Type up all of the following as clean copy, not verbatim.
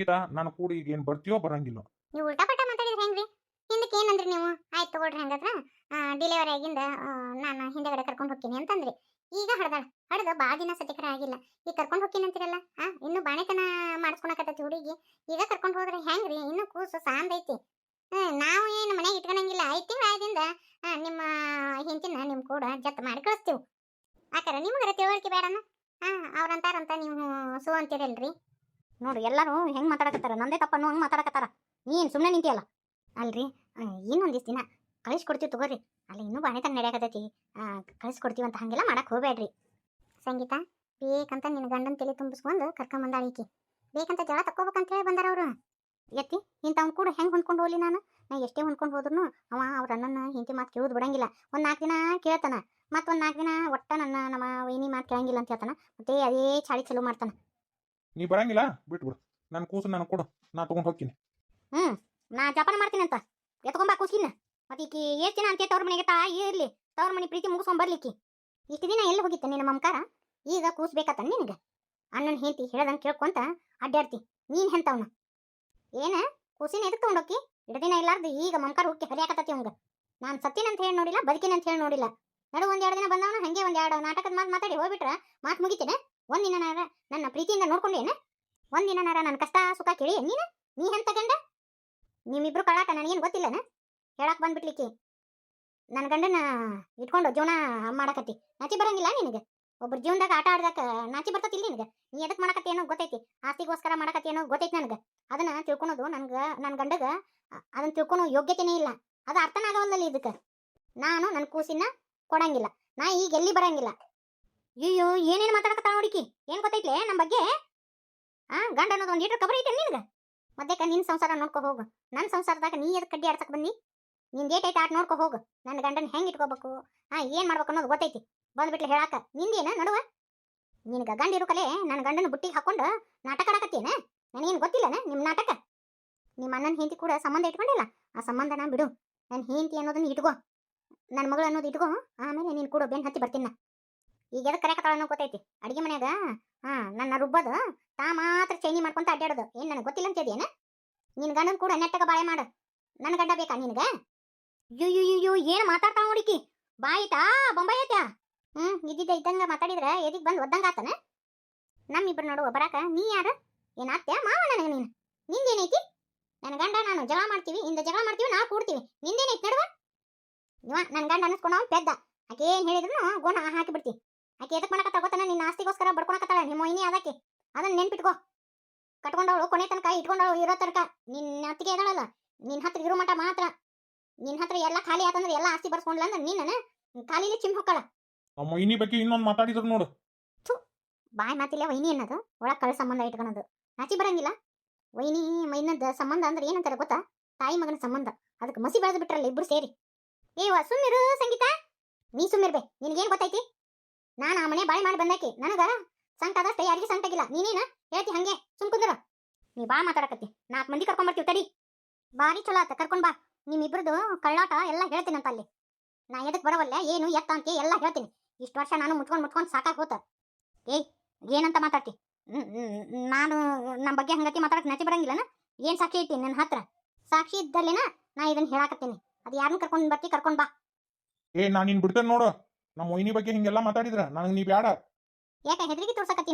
ಸಂಗೀತ ನಾನು ಕೂಡ ಈಗ ಏನ್ ಬರ್ತೀಯೋ ಬರಂಗಿಲ್ಲ. ನೀವು ಉಲ್ಟಾ ಪಲ್ಟಾ ಮಾತಾಡಿದ್ರೆ ಹೆಂಗ್ರಿ? ಹಿಂದಕ್ಕೆ ಏನಂದ್ರಿ ನೀವು? ಆಯ್ತು ತಗೊಳ್ರಿ ಹಂಗದ್ರ ಡಿಲಿವರಿ ಆಗಿಂದ ನಾನು ಹಿಂದೆಗಡೆ ಕರ್ಕೊಂಡು ಹೋಗ್ತೀನಿ ಅಂತಂದ್ರಿ. ಈಗ ಹಡ್ದಾಳ ಹಡ್ದು ಭಾಳ ದಿನ ಸತಿಕರ ಆಗಿಲ್ಲ. ಈಗ ಕರ್ಕೊಂಡು ಹೋಗ್ತೀನಿ ಅಂತೀರಲ್ಲ, ಇನ್ನು ಬಾಣೆತನ ಮಾಡಿಸ್ಕೊಳಕತ್ತೈತಿ ಹುಡುಗಿ. ಈಗ ಕರ್ಕೊಂಡು ಹೋದ್ರೆ ಹೆಂಗ್ರಿ? ಇನ್ನು ಕೂಸು ಸಾಂದ್ ಐತಿ. ನಾವು ಏನು ಮನೆಗೆ ಇಟ್ಕೊಳಂಗಿಲ್ಲ. 5 ತಿಂಗಳ ಆಯದಿಂದ ನಿಮ್ಮ ಹೆಂಡತಿನ ನಿಮ್ ಕೂಡ ಜತ್ ಮಾಡಿ ಕಳಿಸ್ತೀವಿ. ಆಕಾರ ನಿಮಗರ ತಿಳುವಳಿಕೆ ಬೇಡನ? ಅವ್ರಂತಾರಂತ ನೀವು ಸು ಅಂತೀರಲ್ರಿ. ನೋಡು ಎಲ್ಲರೂ ಹೆಂಗ್ ಮಾತಾಡಕತ್ತಾರ, ನಂದೇ ತಪ್ಪನ್ನು ಹಂಗೆ ಮಾತಾಡಕತ್ತಾರ. ನೀನು ಸುಮ್ಮನೆ ನಿಂತಿಯಲ್ಲ. ಅಲ್ರಿ ಇನ್ನೊಂದಿಷ್ಟು ದಿನ ಕಳಿಸ್ಕೊಡ್ತೀವಿ ತಗೋರಿ. ಅಲ್ಲಿ ಇನ್ನೂ ಬಾಣೆತನ ನಡೆಯಕತ್ತೈತಿ. ಕಳಿಸ್ಕೊಡ್ತೀವಿ ಅಂತ ಹಂಗೆಲ್ಲ ಮಾಡಕ್ಕೆ ಹೋಗ್ಬೇಡ್ರಿ. ಸಂಗೀತ, ಬೇಕಂತ ನಿನ್ನ ಗಂಡನ ತಲೆ ತುಂಬಿಸ್ಕೊಂಡು ಕರ್ಕೊಂಬಂದಾಳಿಕಿ. ಬೇಕಂತ ಜಳ ತಕ್ಕೋಬೇಕಂತ ಹೇಳಿ ಬಂದಾರ ಅವರು. ಎತ್ತಿ ಇಂಥವ್ನು ಕೂಡ ಹೆಂಗೆ ಹೊಂದ್ಕೊಂಡು ಹೋಗ್ಲಿ ನಾನು ಎಷ್ಟೇ ಹೊಂದ್ಕೊಂಡು ಹೋದ್ರು ಅವ್ರ ಅಣ್ಣನ ಹಿಂತಿ ಮಾತು ಕೇಳೋದು ಬಿಡಂಗಿಲ್ಲ. ಒಂದು 4 ದಿನ ಕೇಳ್ತಾನ, ಮತ್ತೊಂದು 4 ದಿನ ಒಟ್ಟ ನಮ್ಮ ವೈನಿ ಮಾತು ಕೇಳಂಗಿಲ್ಲ ಅಂತ ಹೇಳ್ತಾನ. ಮತ್ತೆ ಅದೇ ಚಾಳಿ ಚಲೋ ಮಾಡ್ತಾನ. ನೀ ಬರಂಗಿಲ್ಲ ಬಿಟ್ಬಿಡು. ನನ್ನ ಕೂಸು ನನಗೆ ಕೊಡು, ನಾ ತಗೊಂಡು ಹೋಗ್ತೀನಿ. ನಾ ಜಪಾನ ಮಾಡ್ತೀನಿ ಅಂತ ಎತ್ಕೊಂಬಾ ಕೂಸಿನ. ಮತ್ತೆ ಈಕಿ ಎಷ್ಟು ದಿನ ಅಂತ ತವ್ರ ಮನೆಗೆ ಇರ್ಲಿ, ತವ್ರ ಮನೆ ಪ್ರೀತಿ ಮುಗಿಸ್ಕೊಂಡ್ ಬರ್ಲಿಕ್ಕಿ. ಇಷ್ಟು ದಿನ ಎಲ್ಲಿ ಹೋಗಿತ್ತ ನಿನ್ನ ಮಮಕಾರ? ಈಗ ಕೂಸ್ಬೇಕತ್ತ ನಿನಗೆ? ಅಣ್ಣನ ಹೆಂಡತಿ ಹೇಳ್ದಂಗೆ ಕೇಳ್ಕೊಂತ ಅಡ್ಡಾಡ್ತಿ. ನೀನು ಹೆಂತವ್ನ ಏನ ಕೂಸಿನ ಎದಕ್ಕೆ ತಗೊಂಡೋಕ್ಕಿ? ದಿನ ಇಲ್ಲಾರ್ದು ಈಗ ಮಮಕಾರ ಹುಕ್ಕಿ ಹರಿಯಾಕತ್ತತಿ ಅವಂಗ. ನಾನು ಸತ್ತಿನಂತ ಹೇಳಿ ನೋಡಿಲ್ಲ, ಬದುಕಿನಂತ ಹೇಳಿ ನೋಡಿಲ್ಲ. ನಡು 1-2 ದಿನ ಬಂದವನ ಹಂಗೆ 1-2 ನಾಟಕದ ಮಾತಾಡಿ ಹೋಗ್ಬಿಟ್ರೆ ಮಾತು ಮುಗಿತೇನೆ? ಒಂದಿನಾರ ನನ್ನ ಪ್ರೀತಿಯಿಂದ ನೋಡ್ಕೊಂಡೇನೆ? ಒಂದಿನಾರ ನನ್ನ ಕಷ್ಟ ಸುಖ ಕೇಳಿ ನೀ ಹೆಂತ ಗಂಡ? ನಿಮ್ಮಿಬ್ರು ಕಳಾಟ ನನಗೇನು ಗೊತ್ತಿಲ್ಲನ? ಹೇಳಕ್ ಬಂದ್ಬಿಟ್ಲಿಕ್ಕಿ ನನ್ನ ಗಂಡನ ಇಟ್ಕೊಂಡು ಜೀವನ ಮಾಡಕತ್ತಿ. ನಾಚಿ ಬರಂಗಿಲ್ಲ ನಿನಗೆ? ಒಬ್ರ ಜೀವನದಾಗ ಆಟ ಆಡ್ದಕ್ಕ ನಾಚಿ ಬರ್ತತಿಲ್ಲ ನಿನಗೆ? ನೀ ಎದಕ್ಕೆ ಮಾಡಕತ್ತಿ ಏನೋ ಗೊತ್ತೈತಿ. ಆಸ್ತಿಗೋಸ್ಕರ ಮಾಡಕತ್ತಿ ಏನೋ ಗೊತ್ತೈತಿ ನನಗೆ. ಅದನ್ನ ತಿಳ್ಕೊಳೋದು ನನ್ನ ಗಂಡಗ ಅದನ್ನ ತಿಳ್ಕೊಳೋ ಯೋಗ್ಯತೆನೇ ಇಲ್ಲ. ಅದು ಅರ್ಥನ ಆಗವಲ್ಲಲ್ಲಿ ಇದಕ್ಕೆ. ನಾನು ನನ್ನ ಕೂಸಿನ ಕೊಡಂಗಿಲ್ಲ. ನಾ ಈಗ ಎಲ್ಲಿ ಬರಂಗಿಲ್ಲ. ಅಯ್ಯೋ ಏನೇನು ಮಾತಾಡಕತ್ತಾಳ ನೋಡಿಕಿ. ಏನು ಗೊತ್ತೈತ್ಲೆ ನಮ್ಮ ಬಗ್ಗೆ? ಗಂಡ ಅನ್ನೋದು 1 ಲೀಟರ್ ಕಬರ್ ಐತೆ ನಿನಗೆ? ಮಧ್ಯಕ್ಕೆ ನಿನ್ನ ಸಂಸಾರ ನೋಡ್ಕೊ ಹೋಗು. ನನ್ನ ಸಂಸಾರದಾಗ ನೀ ಎದಕ್ಕೆ ಕಡ್ಡಿ ಆಡ್ಸಕ್ ಬಂದಿ? ನಿನ್ ಏಟೈತೆ ಆಟ ನೋಡ್ಕೊ ಹೋಗು. ನನ್ನ ಗಂಡನ ಹೆಂಗೆ ಇಟ್ಕೋಬೇಕು, ಏನು ಮಾಡ್ಬೇಕು ಅನ್ನೋದು ಗೊತ್ತೈತಿ. ಬಂದ್ಬಿಟ್ಲೆ ಹೇಳಾಕ ನಿಂದೇನ ನಡುವ? ನಿನಗೆ ಗಂಡ ಇರೋ ಕಲೆ ನನ್ನ ಗಂಡನ ಬುಟ್ಟಿಗೆ ಹಾಕೊಂಡು ನಾಟಕ ಆಡಕತ್ತೇನ? ನನಗೇನು ಗೊತ್ತಿಲ್ಲನ ನಿಮ್ಮ ನಾಟಕ? ನಿಮ್ಮ ಅಣ್ಣನ ಹೆಂಡತಿ ಕೂಡ ಸಂಬಂಧ ಇಟ್ಕೊಂಡಿಲ್ಲ. ಆ ಸಂಬಂಧನ ಬಿಡು. ನನ್ನ ಹೆಂಡತಿ ಅನ್ನೋದನ್ನ ಇಟ್ಕೋ, ನನ್ನ ಮಗಳು ಅನ್ನೋದು ಇಟ್ಕೋ. ಆಮೇಲೆ ನೀನು ಕೂಡ ಬೆನ್ನು ಹತ್ತಿ ಬರ್ತೀನಿ. ಈಗ ಎದಕ್ಕೆ ಕರೆಯಕತ್ತಾಳ ಅನ್ನೋ ಗೊತ್ತೈತಿ. ಅಡಿಗೆ ಮನ್ಯಾಗ ನನ್ನ ರುಬ್ಬದು ತಾ ಮಾತ್ರ ಚೈನಿ ಮಾಡ್ಕೊಂತ ಅಡ್ಡಾಡೋದು ಏನು ನನಗೆ ಗೊತ್ತಿಲ್ಲ ಅಂತಿದೇನ? ನಿನ್ನ ಗಂಡನ ಕೂಡ ನೆಟ್ಟಗ ಬಾಳೆ ಮಾಡು. ನನ್ನ ಗಂಡ ಬೇಕಾ ನಿನಗೆ? ಅಯ್ಯೋ ಏನು ಮಾತಾಡ್ತಾವ ನೋಡಿಕಿ. ಬಾಯಿತಾ ಬೊಂಬಾಯಿ ಐತ್ಯಾ? ಇದ್ದಿದ್ದ ಇದ್ದಂಗ ಮಾತಾಡಿದ್ರೆ ಎದಿಗೆ ಬಂದು ಒದ್ದಂಗ ಆತನ? ನಮ್ಮಿಬ್ರು ನೋಡುವ ಬರಾಕ ನೀ ಯಾರು? ಏನಾತ್ಯ ಮಾವ ನನಗೆ ನೀನು? ನಿಂದೇನೈತಿ? ನನ್ನ ಗಂಡ ನಾನು ಜಗಳ ಮಾಡ್ತೀವಿ, ಜಗಳ ಮಾಡ್ತೀವಿ, ನಾವು ಕೂಡ್ತೀವಿ. ನಿಂದೇನೈತಿ ನಡುವ? ಇವ ನನ್ನ ಗಂಡ ಅನ್ನಿಸ್ಕೊಂಡು ಅವ್ನು ಪೆದ್ದ. ಆಕೆ ಏನು ಹೇಳಿದ್ರು ಗೋಣ ಹಾಕಿಬಿಡ್ತಿ. ಆಕೆ ಎದಕ್ಕೆ ಮಾಡಕತ್ತಾಳ ಗೊತ್ತಾನ? ನಿನ್ನ ಆಸ್ತಿಗೋಸ್ಕರ ಬಡ್ಕೊಳಕತ್ತಾಳ ನಿಮ್ಮ ಮೊಯ್ನಿ ಅದಕ್ಕೆ. ಅದನ್ನ ನೆನ್ಪಿಟ್ಕೋ. ಕಟ್ಕೊಂಡವಳು ಕೊನೆ ತನಕ ಇಟ್ಕೊಂಡವಳು ಇರೋ ತನಕ ನಿನ್ನ ಹತ್ತಿಗೆ ಇದಾಳಲ್ಲ, ನಿನ್ನ ಹತ್ರ ಇರೋ ಮಠ ಮಾತ್ರ. ನಿನ್ನ ಹತ್ರ ಎಲ್ಲ ಖಾಲಿ ಆತಂದ್ರೆ ಎಲ್ಲ ಆಸ್ತಿ ಬರ್ಸ್ಕೊಂಡ್ಲ ಅಂದ್ರೆ ನಿನ್ನ ಖಾಲಿಲಿ ಚಿಮ್ ಹೊಕ್ಕಳ. ಮೊಯ್ನಿ ಬಗ್ಗೆ ಇನ್ನೊಂದು ಮಾತಾಡಿದ್ರು ನೋಡು. ಬಾಯ್ ಮಾತಿಲ್ಲ ವೈನಿ ಅನ್ನೋದು ಒಳಗೆ ಕಳ್ಳ ಸಂಬಂಧ ಇಟ್ಕೊಳೋದು ನಾಚಿ ಬರಂಗಿಲ್ಲ. ವೈನಿ ಮೈನದ ಸಂಬಂಧ ಅಂದ್ರೆ ಏನಂತಾರೆ ಗೊತ್ತಾ? ತಾಯಿ ಮಗನ ಸಂಬಂಧ. ಅದಕ್ಕೆ ಮಸಿ ಬೆಳೆದು ಬಿಟ್ರಲ್ಲ ಇಬ್ರು ಸೇರಿ. ಸುಮ್ಮಿರು ಸಂಗೀತ, ನೀ ಸುಮ್ಮಿರ್ಬೇ. ನಿನಗೇನು ಗೊತ್ತೈತಿ? ನಾನು ಆ ಮನೆ ಬಾಯಿ ಮಾಡಿ ಬಂದಾಕಿ. ನನಗ ಸಂಕಟದಷ್ಟೇ, ಯಾರಿಗೆ ಸಂಕಟಾಗಿಲ್ಲ. ನೀನೇನು ಹೇಳ್ತಿ ಹಂಗೆ ಸುಮ್ ಕುಂದ್ರ. ನೀ ಬಾ ಮಾತಾಡಕತ್ತಿ. 4 ಮಂದಿ ಕರ್ಕೊಂಡ್ಬರ್ತೀವಿ ತಡಿ. ಬಾರಿ ಚಲೋ ಆತ, ಕರ್ಕೊಂಡ್ ಬಾ. ನಿಮ್ಮಿಬ್ರದ್ದು ಕಳ್ಳಾಟ ಎಲ್ಲ ಹೇಳ್ತೀನಂತ ಅಲ್ಲಿ. ನಾ ಎದಕ್ಕೆ ಬರವಲ್ಲ ಏನು ಎತ್ತ ಅಂತ ಎಲ್ಲ ಹೇಳ್ತೀನಿ. ಇಷ್ಟು ವರ್ಷ ನಾನು ಮುಚ್ಕೊಂಡು ಸಾಕಾಗಿ ಹೋತ. ಏನಂತ ಮಾತಾಡ್ತಿ? ನಾನು ನಮ್ಮ ಬಗ್ಗೆ ಹಂಗತಿ ಮಾತಾಡಕ್ಕೆ ನಚಿ ಬರಂಗಿಲ್ಲನ? ಏನು ಸಾಕ್ಷಿ ಐತಿ ನನ್ನ ಹತ್ರ? ಸಾಕ್ಷಿ ಇದ್ದಲ್ಲೇನ ನಾ ಇದನ್ನ ಹೇಳಾಕತ್ತೀನಿ. ಅದು ಯಾರನ್ನ ಕರ್ಕೊಂಡು ಬರ್ತಿ ಕರ್ಕೊಂಡ್ ಬಾ. ನಾನು ನಿನ್ ಬಿಡ್ತೇನೆ ನೋಡು. ನಮ್ಮ ಮೊಯ್ನಿ ಬಗ್ಗೆ ಹಿಂಗೆಲ್ಲ ಮಾತಾಡಿದ್ರ ನನಗೆ ನೀ ಬ್ಯಾಡ. ಯಾಕೆ ಹೆದರಿಕೆ ತೋರ್ಸಕತ್ತಿ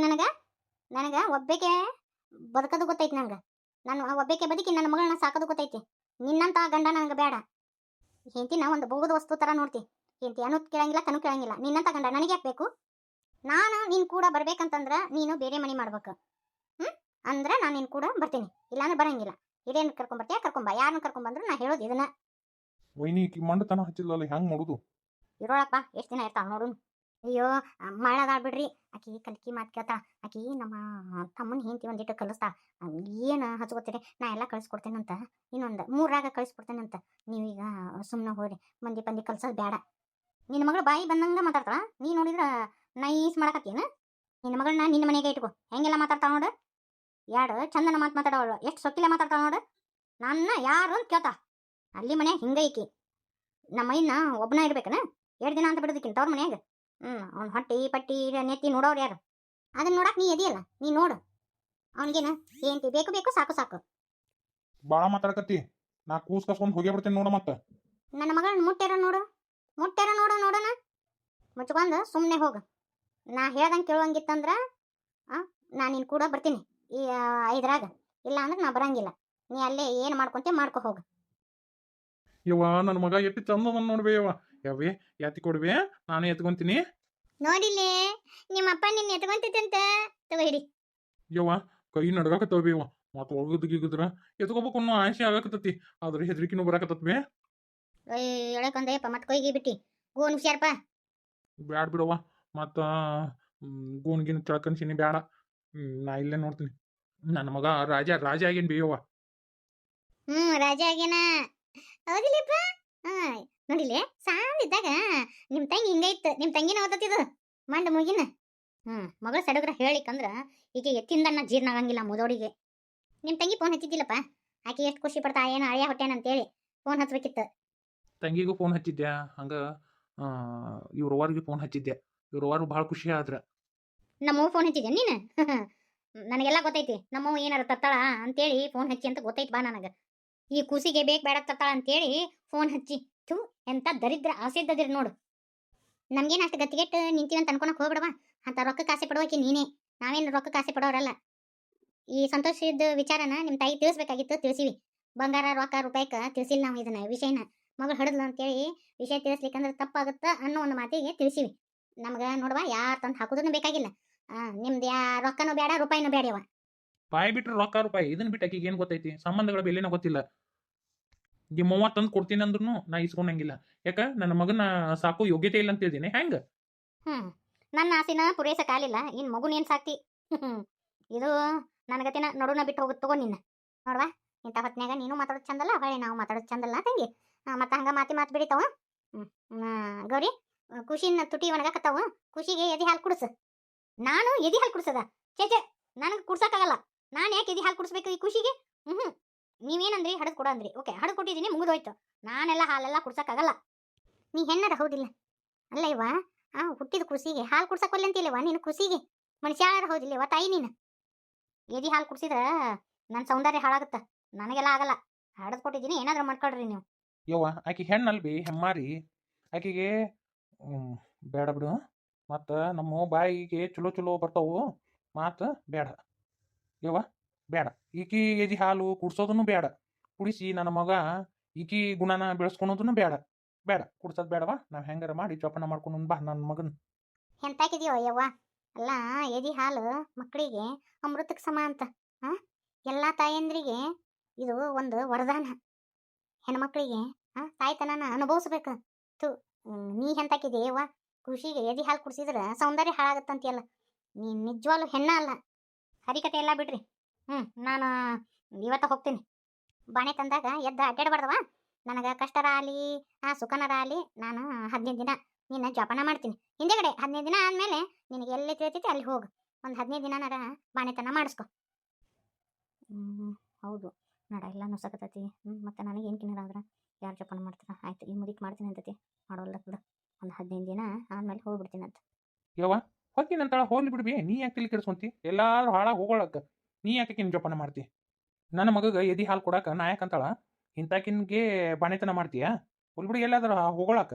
ನನಗ ಒಬ್ಬೇಕೆ ಬದುಕೋದು ಗೊತ್ತೈತಿ. ನಾನು ಒಬ್ಬೇಕೆ ಬದುಕಿ ನನ್ನ ಮಗಳನ್ನ ಸಾಕೋದು ಗೊತ್ತೈತಿ. ನಿನ್ನಂತ ಗಂಡ ನನಗೆ ಬೇಡ. ಹೆಂಡತಿನ ಒಂದು ಬೋಗದ ವಸ್ತು ತರ ನೋಡ್ತಿ. ಹೆಂಡತಿ ಅನ್ನೋದು ಕೇಳಂಗಿಲ್ಲ, ಕಣ್ಣು ಕೇಳಂಗಿಲ್ಲ. ನಿನ್ನಂತ ಗಂಡ ನನಗೆ ಯಾಕೆ ಬೇಕು? ನಾನು ನಿನ್ ಕೂಡ ಬರ್ಬೇಕಂತಂದ್ರ ನೀನು ಬೇರೆ ಮನೆ ಮಾಡ್ಬೇಕು. ಅಂದ್ರೆ ನಾನು ನಿನ್ ಕೂಡ ಬರ್ತೀನಿ, ಇಲ್ಲಾಂದ್ರೆ ಬರಂಗಿಲ್ಲ. ಇದೇನು ಕರ್ಕೊಂಬರ್ತೀಯ ಕರ್ಕೊಂಬ. ಯಾರನ್ನ ಕರ್ಕೊಂಬಂದ್ರು ನಾ ಹೇಳೋದು ಇದನ್ನ. ವೈನಿ ಮಂಡತನ ಹಚ್ಚಿಲ್ಲಲ್ಲ, ಹೆಂಗ್ ಮಾಡುದು? ಇರೋಳಪ್ಪ, ಎಷ್ಟು ದಿನ ಇರ್ತಾವ ನೋಡು. ಅಯ್ಯೋ ಮಾಡದಾಳ್ ಬಿಡ್ರಿ. ಆಕಿ ಕಲ್ಕಿ ಮಾತು ಕೇಳ್ತಾಳ. ಆಕಿ ನಮ್ಮ ತಮ್ಮನ ಹೆಂಡತಿ ಒಂದಿಟ್ಟು ಕಲಿಸ್ತಾಳ. ಏನು ಹಚ್ಕೋತೀರಿ? ನಾ ಎಲ್ಲ ಕಳಿಸ್ಕೊಡ್ತೇನಂತ. ಇನ್ನೊಂದು 3 ರಾಗ ಕಳಿಸ್ಕೊಡ್ತೇನಂತ. ನೀವೀಗ ಸುಮ್ಮನೆ ಹೋಗ್ರಿ. ಮಂದಿ ಕಲ್ಸೋದು ಬೇಡ. ನಿನ್ನ ಮಗಳು ಬಾಯಿ ಬಂದಂಗ ಮಾತಾಡ್ತಾಳ. ನೀ ನೋಡಿದ್ರ ನೈಸ್ ಮಾಡಕತ್ತೀನ. ನಿನ್ನ ಮಗಳನ್ನ ನಿನ್ನ ಮನೆಗೆ ಇಟ್ಕೋ. ಹೆಂಗೆಲ್ಲ ಮಾತಾಡ್ತಾಳ ನೋಡು. ಚಂದನ ಮಾತಾಡೋಳು. ಎಷ್ಟು ಸೊಕ್ಕಿಲೆ ಮಾತಾಡ್ತಾಳ ನೋಡು. ನನ್ನ ಯಾರು ಅಂತ ಕೇಳ್ತಾ. ಅಲ್ಲಿ ಮನ್ಯಾಗ ಹಿಂಗೈಕಿ. ನಮ್ಮ ಮೈನ ಒಬ್ಬನ ಇಡ್ಬೇಕನ? 2 ದಿನ ಅಂತ ಬಿಡೋದಕ್ಕಿಂತ ತವ್ರ ಮನ್ಯಾಗ ಅವ್ನ ಹೊಟ್ಟಿ ಪಟ್ಟಿ ನೆತ್ತಿ ನೋಡೋರು ಯಾರು? ಅದನ್ನ ನೋಡಕ್ ನೀ ಎದಿಯಲ್ಲ, ನೀ ನೋಡು. ಅವನಿಗೇನು ఏంటి ಬೇಕು ಬೇಕು ಸಾಕು ಸಾಕು. ಬಾಳ ಮಾತಾಡಕತ್ತಿ. ನಾ ಕೂಸ್ ಕಸ್ಕೊಂಡ್ ಹೋಗೇ ಬಿಡ್ತೇನೆ ನೋಡ ಮತ್ತ. ನನ್ನ ಮಗಳನ್ನ ಮುಟ್ಟ್ಯಾರ ನೋಡೋಣ ಮುಚ್ಕೊಂಡು ಸುಮ್ಮನೆ ಹೋಗು. ನಾ ಹೇಳ್ದಂಗೆ ಕೇಳುವಂಗಿತ್ತಂದ್ರ ನಾ ನಿನ್ ಕೂಡ ಬರ್ತೀನಿ ಈ 5ರಾಗ. ಇಲ್ಲ ಅಂದ್ರೆ ನಾ ಬರಂಗಿಲ್ಲ. ನೀ ಅಲ್ಲೇ ಏನು ಮಾಡ್ಕೊಂತೆ ಮಾಡ್ಕೊ ಹೋಗು. ಯವ್ವ ನನ್ನ ಮಗ ಎತ್ತಿ ಚಂದ ನೋಡ್ಬೇ ಯವ್ವ. ಯಾವೇ ಎತ್ತಿ ಕೊಡ್ಬೇ, ನಾನು ಎತ್ಕೊಂತೀನಿ. ನೋಡಿಲ್ಲೇ ನಿಮ್ಮಪ್ಪ ನಿನ್ನ ಎತ್ಕೊಂತಿದ್ದಂತ ತಗೋ ಹಿಡಿ. ಯವ್ವ ಕೈ ನಡ್ಗಾಕತ್ತವ ಬೇವ. ಮತ್ತ ಒಗದ್ ಗಿಗದ್ರ ಎತ್ಕೋಬೇಕು ಅನ್ನೋ ಆಸೆ ಆಗಕತ್ತತಿ. ಆದ್ರೆ ಹೆದರಿಕಿನೂ ಬರಾಕತ್ತತ್ ಬೇ. ಎಳಕೊಂದಯ್ಯಪ್ಪ ಮತ್ತೆ ಕೊಯ್ಗಿ ಬಿಟ್ಟಿ ಗೋನ್ ಹುಷಾರಪ್ಪ. ಬ್ಯಾಡ್ ಬಿಡವ್ವ. ಮತ್ತ ಗೋನ್ಗಿನ ತಿಳ್ಕನ್ಸಿನಿ ಬ್ಯಾಡ. ನಾ ಇಲ್ಲೇ ನೋಡ್ತೀನಿ. ನನ್ನ ಮಗ ರಾಜ ಆಗೇನ್ ಬೇಯವ್ವ. ರಾಜ ಆಗ್ಯಾನ ಹೌದಿಲ್ಲಪ್ಪ. ನೋಡಿಲೆ ಸಾಂದಿದ್ದಾಗ ನಿಮ್ ತಂಗಿ ಹಿಂಗೈತ್. ನಿಮ್ ತಂಗಿನ ಓದತ್ತಿದು ಮಂಡ ಮುಗಿನ. ಮಗಳ ಸಡಗ್ರ ಹೇಳಿಕಂದ್ರ ಈಗ ಎತ್ತಿಂದ ಜೀರ್ಣ ಆಗಂಗಿಲ್ಲ ಮುದೋಡಿಗೆ. ನಿಮ್ ತಂಗಿ ಫೋನ್ ಹಚ್ಚಿದ್ದಿಲ್ಲಪ್ಪ. ಆಕೆ ಎಷ್ಟು ಖುಷಿ ಪಡ್ತಾ ಏನು ಅಳಿಯ ಹೊಟ್ಟೆನಂತೇಳಿ ಫೋನ್ ಹಚ್ಬೇಕಿತ್ತು. ತಂಗಿಗೂ ಫೋನ್ ಹಚ್ಚಿದ್ದೆ. ಹಂಗ ಇವ್ರವ್ರಿಗೆ ಫೋನ್ ಹಚ್ಚಿದ್ದೆ. ಇವ್ರವ್ರು ಭಾಳ ಖುಷಿ ಆದ್ರ. ನಮ್ಮವ್ ಫೋನ್ ಹಚ್ಚಿದ್ದೆ ನೀನು? ನನಗೆಲ್ಲ ಗೊತ್ತೈತಿ ನಮ್ಮವ್ ಏನಾರ ತತ್ತಾಳ ಅಂತೇಳಿ ಫೋನ್ ಹಚ್ಚಿ ಅಂತ ಗೊತ್ತೈತಿ ಬಾ ನನಗೆ. ಈ ಕೂಸಿಗೆ ಬೇಡ ತತ್ತಾಳ ಅಂತೇಳಿ ಫೋನ್ ಹಚ್ಚಿ ಥೂ ಎಂತ ದರಿದ್ರ ಆಸೆದ್ದದಿರ್ ನೋಡು. ನಮ್ಗೇನು ಅಷ್ಟು ಗತ್ತಿಗೆಟ್ಟು ನಿಂತೀವಂತ ಅನ್ಕೊಳಕ್ ಹೋಗ್ಬಿಡವಾ. ಅಂತ ರೊಕ್ಕಕ್ಕೆ ಆಸೆ ಪಡುವಕ್ಕೆ ನೀನೇ. ನಾವೇನು ರೊಕ್ಕಕ್ಕೆ ಆಸೆ ಪಡೋರಲ್ಲ. ಈ ಸಂತೋಷದ ವಿಚಾರನ ನಿಮ್ಮ ತಾಯಿ ತಿಳಿಸ್ಬೇಕಾಗಿತ್ತು, ತಿಳಿಸಿವಿ. ಬಂಗಾರ ರೊಕ್ಕ ರೂಪಾಯಿಕ ತಿಳಿಸಿಲ್ಲ ನಾವು ಇದನ್ನ ವಿಷಯನ. ಮಗಳು ಹಡದ್ಲು ಅಂತೇಳಿ ವಿಷಯ ತಿಳಿಸ್ಲಿಕ್ಕಂದ್ರೆ ತಪ್ಪಾಗುತ್ತ ಅನ್ನೋ ಒಂದು ಮಾತಿಗೆ ತಿಳಿಸಿವಿ. ನಮ್ಗೆ ನೋಡುವ ಯಾರು ತಂದು ಹಾಕೋದನ್ನು ಬೇಕಾಗಿಲ್ಲ. ನಿಮ್ದು ರೊಕ್ಕನೂ ಬೇಡ ರೂಪಾಯಿನೂ ಬೇಡವ. ಬಾಯಿ ಬಿಟ್ರೆ ರೊಕ್ಕ ರೂಪಾಯಿ ಇದನ್ನ ಬಿಟ್ಟು ಆಕಿಗೆ ಏನು ಗೊತ್ತೈತಿ? ಸಂಬಂಧಗಳ ಬೆಲೆನ ಗೊತ್ತಿಲ್ಲ. ನಿಮ್ಮವ್ವ ತಂದು ಕೊಡ್ತೀನಿ ಅಂದ್ರೂ ನಾ ಇಸ್ಕೊಂಡಂಗಿಲ್ಲ. ಯಾಕ ನನ್ನ ಮಗನ ಸಾಕು ಯೋಗ್ಯತೆ ಇಲ್ಲ ಅಂತ ಹೇಳಿದೀನಿ. ಹೆಂಗ ನನ್ನ ಆಸೆನ ಪೂರೈಸಕ್ಕಾಗಲಿಲ್ಲ, ಇನ್ನು ಮಗುನೇನು ಸಾಕ್ತಿ? ಇದು ನನಗತಿನ ನಡುನ ಬಿಟ್ಟು ಹೋಗುತ್ತೆ ತಗೋ ನಿನ್ನ. ನೋಡ್ವಾ ಇಂಥ ಹೊತ್ನ್ಯಾಗ ನೀನು ಮಾತಾಡೋದು ಚಂದಲ್ಲ, ಹೊಳೆ ನಾವು ಮಾತಾಡೋದು ಚಂದಲ್ಲ ತಂಗಿ. ಮತ್ತೆ ಹಂಗ ಮಾತಿ ಬಿಡಿತಾವ. ಗೌರಿ ಖುಷಿನ ತುಟಿ ಒಣಗಾಕತ್ತಾವ. ಖುಷಿಗೆ ಎದಿ ಹಾಲು ಕುಡಿಸು. ನಾನು ಎದಿ ಹಾಲು ಕುಡಿಸದ? ಚೇಚೆ ನನಗೆ ಕುಡ್ಸಕ್ಕಾಗಲ್ಲ. ನಾನು ಯಾಕೆ ಎದಿ ಹಾಲು ಕುಡಿಸ್ಬೇಕು ಈ ಖುಷಿಗೆ? ನೀವೇನಂದ್ರಿ ಹಡದ್ ಕೊಡ ಅಂದ್ರಿ. ಓಕೆ ಹಡದ್ ಕೊಟ್ಟಿದ್ದೀನಿ, ಮುಗಿದೋಯ್ತು. ನಾನೆಲ್ಲ ಹಾಲೆಲ್ಲ ಕುಡ್ಸಕ್ಕಾಗಲ್ಲ. ನೀ ಹೆಣ್ಣರ ಹೌದಿಲ್ಲ? ಅಲ್ಲ ಇವ ಹುಟ್ಟಿದ ಖುಷಿಗೆ ಹಾಲು ಕುಡ್ಸಕ್ಕೊಲ್ಲ ಅಂತಿಲ್ಲವ ನೀನು. ಖುಷಿಗೆ ಮನುಷ್ಯಾರ ಹೌದಿಲ್ಲವ ತಾಯಿ ನೀನು. ಎದಿ ಹಾಲು ಕುಡ್ಸಿದ್ರ ನನ್ನ ಸೌಂದರ್ಯ ಹಾಳಾಗುತ್ತ. ನನಗೆಲ್ಲ ಆಗಲ್ಲ. ಹಡದ್ ಕೊಟ್ಟಿದ್ದೀನಿ, ಏನಾದ್ರೂ ಮಾಡ್ಕೊಳ್ರಿ ನೀವು. ಯವ್ವ ಆಕಿ ಹೆಣ್ಣಲ್ಬಿ ಹೆಮ್ಮಾರಿ. ಆಕಿಗೆ ಬೇಡ ಬಿಡು. ಮತ್ತು ನಮ್ಮ ಬಾಯಿಗೆ ಚಲೋ ಚಲೋ ಬರ್ತಾವು ಮಾತು ಬೇಡ ಯವ್ವ. ಬೇಡ ಈಕಿ ಎದಿ ಹಾಲು ಕುಡ್ಸೋದನ್ನು ಬೇಡ. ಕುಡಿಸಿ ನನ್ನ ಮಗ ಈಕಿ ಗುಣನ ಬೆಳೆಸ್ಕೊಳೋದನ್ನು ಬೇಡ. ಬೇಡ ಕುಡ್ಸೋದು ಬೇಡವಾ. ನಾವು ಹೆಂಗಾರ ಮಾಡಿ ಜೋಪಾನ ಮಾಡ್ಕೊಂಡು ಬಾ ನನ್ನ ಮಗನ. ಎಂತಾಕಿದೀಯೋ ಯವ್ವ. ಅಲ್ಲ ಎದಿ ಹಾಲು ಮಕ್ಕಳಿಗೆ ಅಮೃತಕ್ಕೆ ಸಮ ಅಂತ. ಎಲ್ಲ ತಾಯಂದ್ರಿಗೆ ಇದು ಒಂದು ವರದಾನ. ಹೆಣ್ಮಕ್ಳಿಗೆ ತಾಯ್ತನನ ಅನುಭವಿಸ್ಬೇಕು. ನೀ ಎಂತಾಕಿದೀಯವ್ವ. ಖುಷಿಗೆ ಎದಿ ಹಾಲು ಕುಡಿಸಿದ್ರೆ ಸೌಂದರ್ಯ ಹಾಳಾಗತ್ತಂತೀಯಲ್ಲ. ನೀ ನಿಜವಾಗ್ಲೂ ಹೆಣ್ಣ ಅಲ್ಲ. ಹರಿಕತೆ ಎಲ್ಲ ಬಿಡ್ರಿ. ನಾನು ಇವತ್ತ ಹೋಗ್ತೀನಿ. ಬಾಣೆ ತಂದಾಗ ಎದ್ದ ಅಡ್ಡಾಡಬಾರ್ದವ. ನನಗೆ ಕಷ್ಟರ ಆಗಲಿ ಸುಖನರ ಆಗಲಿ ನಾನು 15 ದಿನ ನಿನ್ನ ಜೋಪಾನ ಮಾಡ್ತೀನಿ. ಹಿಂದೆಗಡೆ 15 ದಿನ ಆದಮೇಲೆ ನಿನಗೆ ಎಲ್ಲಿ ತಿಳಿತೈತಿ ಅಲ್ಲಿ ಹೋಗು. ಒಂದು 15 ದಿನನಾರ ಬಾಣೆತನ ಮಾಡಿಸ್ಕೊ. ಹೌದು ನಡ ಎಲ್ಲ ನುಸಕತೈತಿ. ಮತ್ತು ನನಗೆ ಏನು ಕಿನ್ನರ ಆದ್ರೆ ಯಾರು ಜೋಪಾನ ಮಾಡ್ತಾರ? ಆಯ್ತು ಈ ಮುದಿಕ್ ಮಾಡ್ತೀನಿ ಅಂತೈತಿ. ಮಾಡೋಲ್ಲ ಬಿಡು. ಒಂದು 15 ದಿನ ಆದಮೇಲೆ ಹೋಗ್ಬಿಡ್ತೀನಿ ಅಂತ. ಯವ್ವ ಹೊಕ್ಕಿನಂತಾಳ ಹೋಗ್ಲಿ ಬಿಡ್ಬಿ. ನೀ ಯಾಕೆ ತಲೆ ಕೆಡಿಸ್ಕೊಂತಿ? ಎಲ್ಲಾರು ಹಾಳಾಗಿ ಹೋಗೋಳಕ್ಕ ನೀ ಯಾಕೆ ಜೋಪಾನ ಮಾಡ್ತಿ? ನನ್ನ ಮಗಗೆ ಎದಿ ಹಾಲು ಕೊಡಾಕ ನಾ ಯಾಕಂತಾಳ? ಇಂತಾಕಿನ್ಗೆ ಬಾಣೆತನ ಮಾಡ್ತೀಯಾ? ಹುಲ್ಬಿಡಿ ಎಲ್ಲಾದ್ರ ಹೋಗೋಳಾಕ.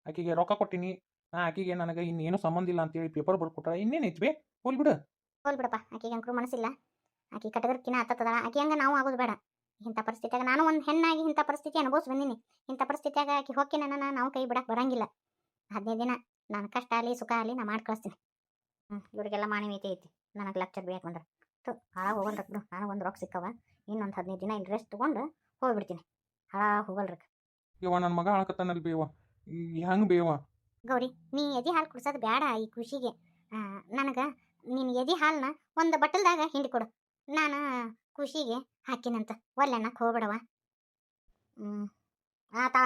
ಆಕಿಗೆ ರೊಕ್ಕ ಕೊಟ್ಟಿನಿ. ಆಕಿಗೆ ನನಗೆ ಇನ್ನೇನು ಸಂಬಂಧ ಇಲ್ಲ ಅಂತೇಳಿ ಪೇಪರ್ ಬರ್ದು ಕೊಟ್ಟಾಳ. ಇನ್ನೇನು ಐತಿ ಬೇ? ಹೋಲ್ಬಿಡು. ಹೋಲ್ಬಿಡಪ್ಪ. ಆಕಿಗೆ ಅಂಕರು ಮನಸ್ಸಿಲ್ಲ. ಆಕಿ ಕಟಗರ್ಕಿನ ಹತ್ತದ. ಆಕಿ ಹಂಗೆ ನಾವು ಆಗೋದು ಬೇಡ. ಇಂಥ ಪರಿಸ್ಥಿತಿಯಾಗ ನಾನು ಒಂದು ಹೆಣ್ಣಾಗಿ ಇಂಥ ಪರಿಸ್ಥಿತಿ ಅನುಭವಿಸಿ ಬಂದೀನಿ. ಇಂಥ ಪರಿಸ್ಥಿತಿಯಾಗ ಆಕಿ ಹೊಕ್ಕಿ ನನ್ನ ನಾವು ಕೈ ಬಿಡಕ್ಕೆ ಬರಂಗಿಲ್ಲ. 15 ದಿನ ನಾನು ಕಷ್ಟ ಆಗಲಿ ಸುಖ ಆಗಲಿ ನಾ ಮಾಡಿ ಕಳಿಸ್ತೀನಿ. ಇವರಿಗೆಲ್ಲ ಮಾನವೀಯತೆ ಐತಿ. ನನಗೆ ಲೆಕ್ಚರ್ ಬೇಕು ಅಂದ್ರೆ ಹಾಳಾಗಿ ಹೋಗಲ್ರಕ್ ಬಿಡು. ನಾನು ಒಂದು ರೊಕ್ಕ ಸಿಕ್ಕವ. ಇನ್ನೊಂದು 15 ದಿನ ಇಲ್ಲಿ ರೆಸ್ಟ್ ತೊಗೊಂಡು ಹೋಗ್ಬಿಡ್ತೀನಿ. ಹಾಳಾಗಿ ಹೋಗಲ್ರಕ್. ಯವ್ವ ನನ್ನ ಮಗ ಹಾಳಕತ್ತಾನಲ್ಲಿ ಬೇವ. ಹೆಂಗೆ ಬೇವ? ಗೌರಿ ನೀ ಎದಿ ಹಾಲು ಕುಡ್ಸೋದು ಬೇಡ ಈ ಖುಷಿಗೆ. ನನಗೆ ನೀನು ಎದಿ ಹಾಲನ್ನ ಒಂದು ಬಟ್ಟಲ್ದಾಗ ಹಿಂಡಿ ಕೊಡು. ನಾನು ಖುಷಿಗೆ ಹಾಕಿನಂತ ಒಲ್ಲೆಣ್ಣಕ್ಕೆ ಹೋಗ್ಬಿಡವ. ಆತಾ